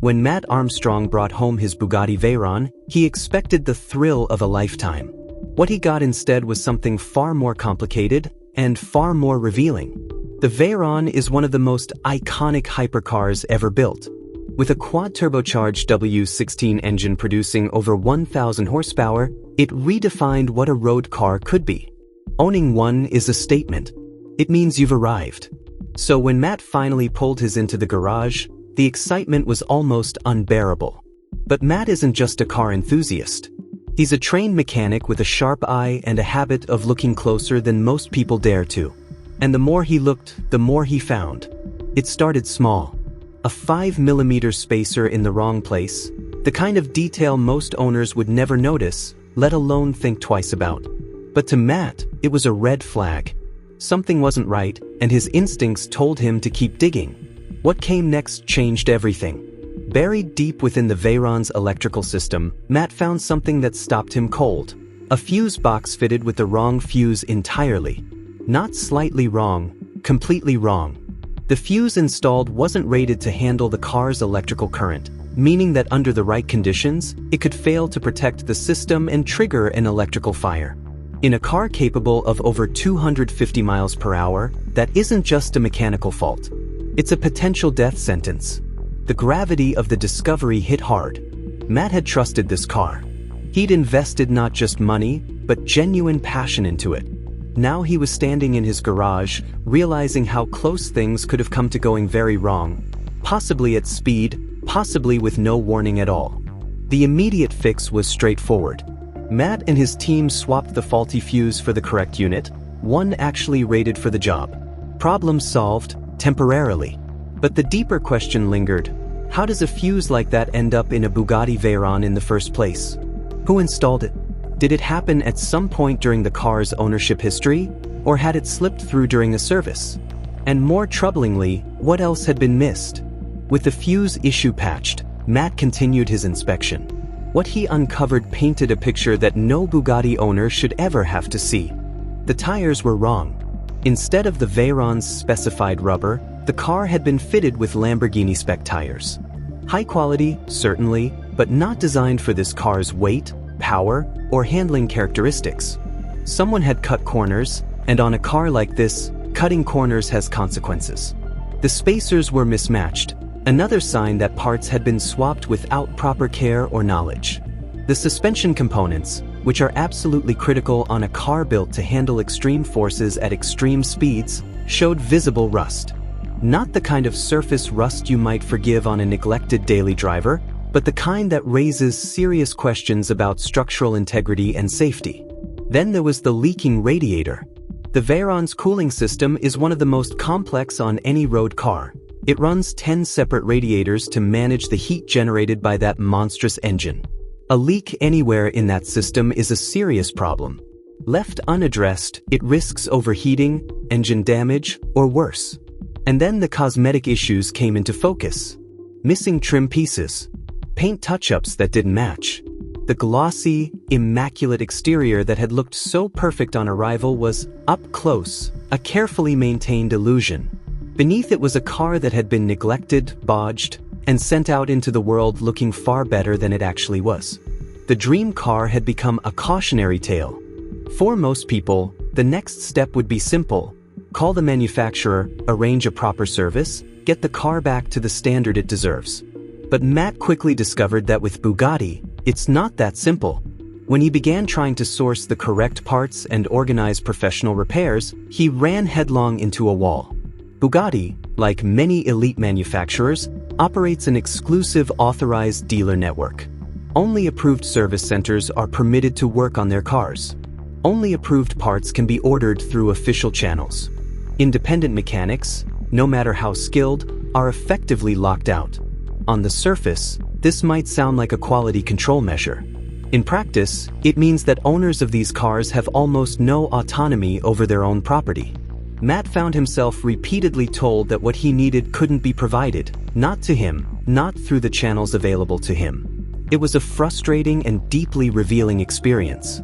When Matt Armstrong brought home his Bugatti Veyron, he expected the thrill of a lifetime. What he got instead was something far more complicated and far more revealing. The Veyron is one of the most iconic hypercars ever built. With a quad-turbocharged W16 engine producing over 1,000 horsepower, it redefined what a road car could be. Owning one is a statement. It means you've arrived. So when Matt finally pulled his into the garage, the excitement was almost unbearable. But Matt isn't just a car enthusiast. He's a trained mechanic with a sharp eye and a habit of looking closer than most people dare to. And the more he looked, the more he found. It started small. A 5mm spacer in the wrong place, the kind of detail most owners would never notice, let alone think twice about. But to Matt, it was a red flag. Something wasn't right, and his instincts told him to keep digging. What came next changed everything. Buried deep within the Veyron's electrical system, Matt found something that stopped him cold. A fuse box fitted with the wrong fuse entirely. Not slightly wrong, completely wrong. The fuse installed wasn't rated to handle the car's electrical current, meaning that under the right conditions, it could fail to protect the system and trigger an electrical fire. In a car capable of over 250 miles per hour, that isn't just a mechanical fault. It's a potential death sentence. The gravity of the discovery hit hard. Matt had trusted this car. He'd invested not just money, but genuine passion into it. Now he was standing in his garage, realizing how close things could have come to going very wrong. Possibly at speed, possibly with no warning at all. The immediate fix was straightforward. Matt and his team swapped the faulty fuse for the correct unit, one actually rated for the job. Problem solved, temporarily. But the deeper question lingered. How does a fuse like that end up in a Bugatti Veyron in the first place? Who installed it? Did it happen at some point during the car's ownership history, or had it slipped through during a service? And more troublingly, what else had been missed? With the fuse issue patched, Matt continued his inspection. What he uncovered painted a picture that no Bugatti owner should ever have to see. The tires were wrong. Instead of the Veyron's specified rubber, the car had been fitted with Lamborghini spec tires. High quality, certainly, but not designed for this car's weight, power, or handling characteristics. Someone had cut corners, and on a car like this, cutting corners has consequences. The spacers were mismatched, another sign that parts had been swapped without proper care or knowledge. The suspension components, which are absolutely critical on a car built to handle extreme forces at extreme speeds, showed visible rust. Not the kind of surface rust you might forgive on a neglected daily driver, but the kind that raises serious questions about structural integrity and safety. Then there was the leaking radiator. The Veyron's cooling system is one of the most complex on any road car. It runs 10 separate radiators to manage the heat generated by that monstrous engine. A leak anywhere in that system is a serious problem. Left unaddressed, it risks overheating, engine damage, or worse. And then the cosmetic issues came into focus. Missing trim pieces. Paint touch-ups that didn't match. The glossy, immaculate exterior that had looked so perfect on arrival was, up close, a carefully maintained illusion. Beneath it was a car that had been neglected, bodged, and sent out into the world looking far better than it actually was. The dream car had become a cautionary tale. For most people, the next step would be simple. Call the manufacturer, arrange a proper service, get the car back to the standard it deserves. But Matt quickly discovered that with Bugatti, it's not that simple. When he began trying to source the correct parts and organize professional repairs, he ran headlong into a wall. Bugatti, like many elite manufacturers, operates an exclusive authorized dealer network. Only approved service centers are permitted to work on their cars. Only approved parts can be ordered through official channels. Independent mechanics, no matter how skilled, are effectively locked out. On the surface, this might sound like a quality control measure. In practice, it means that owners of these cars have almost no autonomy over their own property. Matt found himself repeatedly told that what he needed couldn't be provided, not to him, not through the channels available to him. It was a frustrating and deeply revealing experience.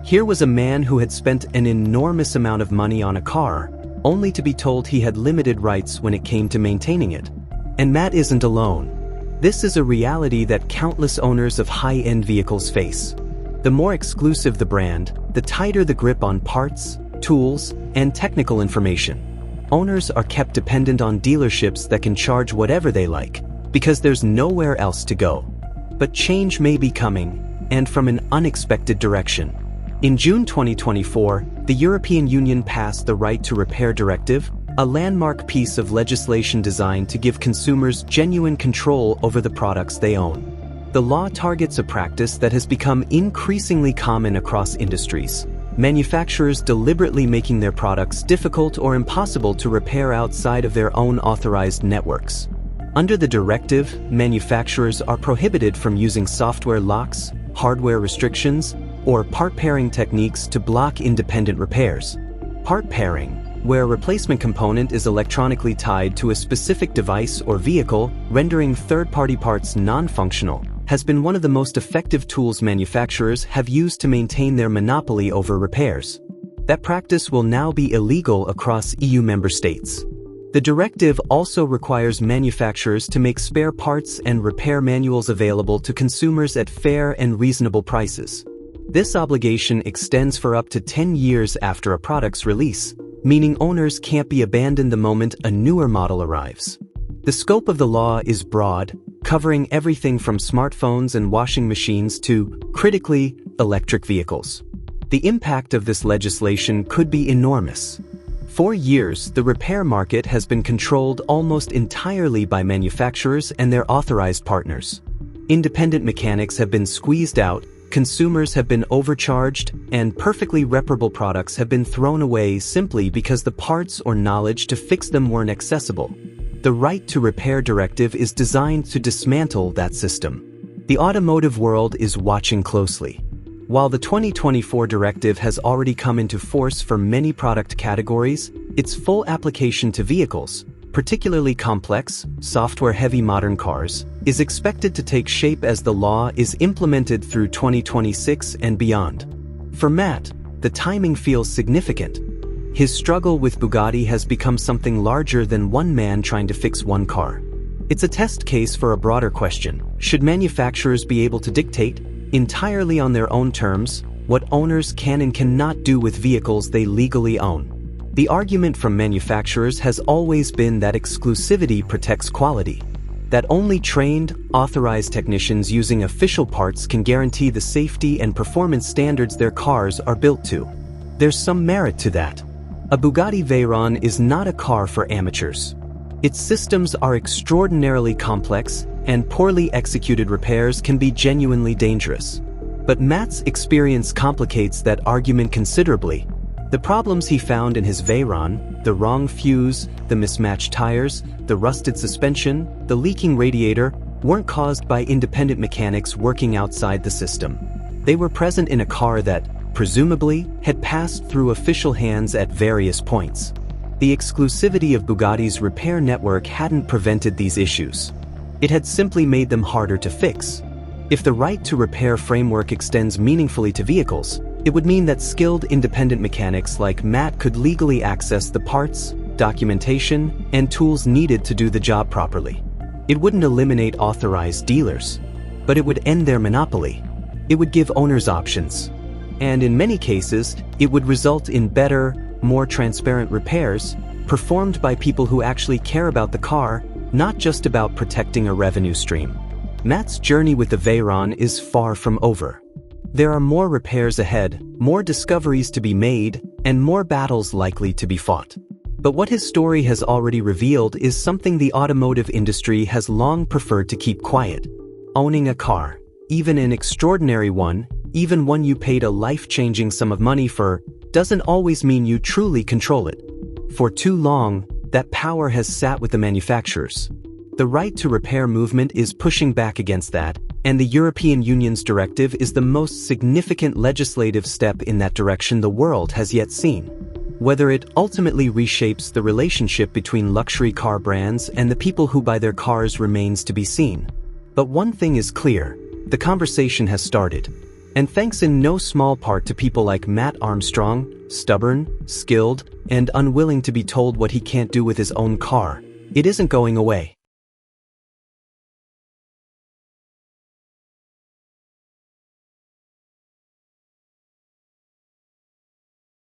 Here was a man who had spent an enormous amount of money on a car, only to be told he had limited rights when it came to maintaining it. And Matt isn't alone. This is a reality that countless owners of high-end vehicles face. The more exclusive the brand, the tighter the grip on parts, tools, and technical information. Owners are kept dependent on dealerships that can charge whatever they like, because there's nowhere else to go. But change may be coming, and from an unexpected direction. In June 2024, the European Union passed the Right to Repair Directive, a landmark piece of legislation designed to give consumers genuine control over the products they own. The law targets a practice that has become increasingly common across industries: manufacturers deliberately making their products difficult or impossible to repair outside of their own authorized networks. Under the directive, manufacturers are prohibited from using software locks, hardware restrictions, or part pairing techniques to block independent repairs. Part pairing, where a replacement component is electronically tied to a specific device or vehicle, rendering third-party parts non-functional, has been one of the most effective tools manufacturers have used to maintain their monopoly over repairs. That practice will now be illegal across EU member states. The directive also requires manufacturers to make spare parts and repair manuals available to consumers at fair and reasonable prices. This obligation extends for up to 10 years after a product's release, meaning owners can't be abandoned the moment a newer model arrives. The scope of the law is broad, covering everything from smartphones and washing machines to, critically, electric vehicles. The impact of this legislation could be enormous. For years, the repair market has been controlled almost entirely by manufacturers and their authorized partners. Independent mechanics have been squeezed out, consumers have been overcharged, and perfectly reparable products have been thrown away simply because the parts or knowledge to fix them weren't accessible. The Right to Repair Directive is designed to dismantle that system. The automotive world is watching closely. While the 2024 directive has already come into force for many product categories, its full application to vehicles, particularly complex, software-heavy modern cars, is expected to take shape as the law is implemented through 2026 and beyond. For Matt, the timing feels significant. His struggle with Bugatti has become something larger than one man trying to fix one car. It's a test case for a broader question: should manufacturers be able to dictate, entirely on their own terms, what owners can and cannot do with vehicles they legally own? The argument from manufacturers has always been that exclusivity protects quality, that only trained, authorized technicians using official parts can guarantee the safety and performance standards their cars are built to. There's some merit to that. A Bugatti Veyron is not a car for amateurs. Its systems are extraordinarily complex, and poorly executed repairs can be genuinely dangerous. But Matt's experience complicates that argument considerably. The problems he found in his Veyron, the wrong fuse, the mismatched tires, the rusted suspension, the leaking radiator, weren't caused by independent mechanics working outside the system. They were present in a car that, presumably, had passed through official hands at various points. The exclusivity of Bugatti's repair network hadn't prevented these issues. It had simply made them harder to fix. If the right to repair framework extends meaningfully to vehicles, it would mean that skilled independent mechanics like Matt could legally access the parts, documentation, and tools needed to do the job properly. It wouldn't eliminate authorized dealers, but it would end their monopoly. It would give owners options. And in many cases, it would result in better, more transparent repairs, performed by people who actually care about the car, not just about protecting a revenue stream. Matt's journey with the Veyron is far from over. There are more repairs ahead, more discoveries to be made, and more battles likely to be fought. But what his story has already revealed is something the automotive industry has long preferred to keep quiet. Owning a car, even an extraordinary one, even one you paid a life-changing sum of money for, doesn't always mean you truly control it. For too long, that power has sat with the manufacturers. The right to repair movement is pushing back against that, and the European Union's directive is the most significant legislative step in that direction the world has yet seen. Whether it ultimately reshapes the relationship between luxury car brands and the people who buy their cars remains to be seen. But one thing is clear: the conversation has started. And thanks in no small part to people like Matt Armstrong, stubborn, skilled, and unwilling to be told what he can't do with his own car, it isn't going away.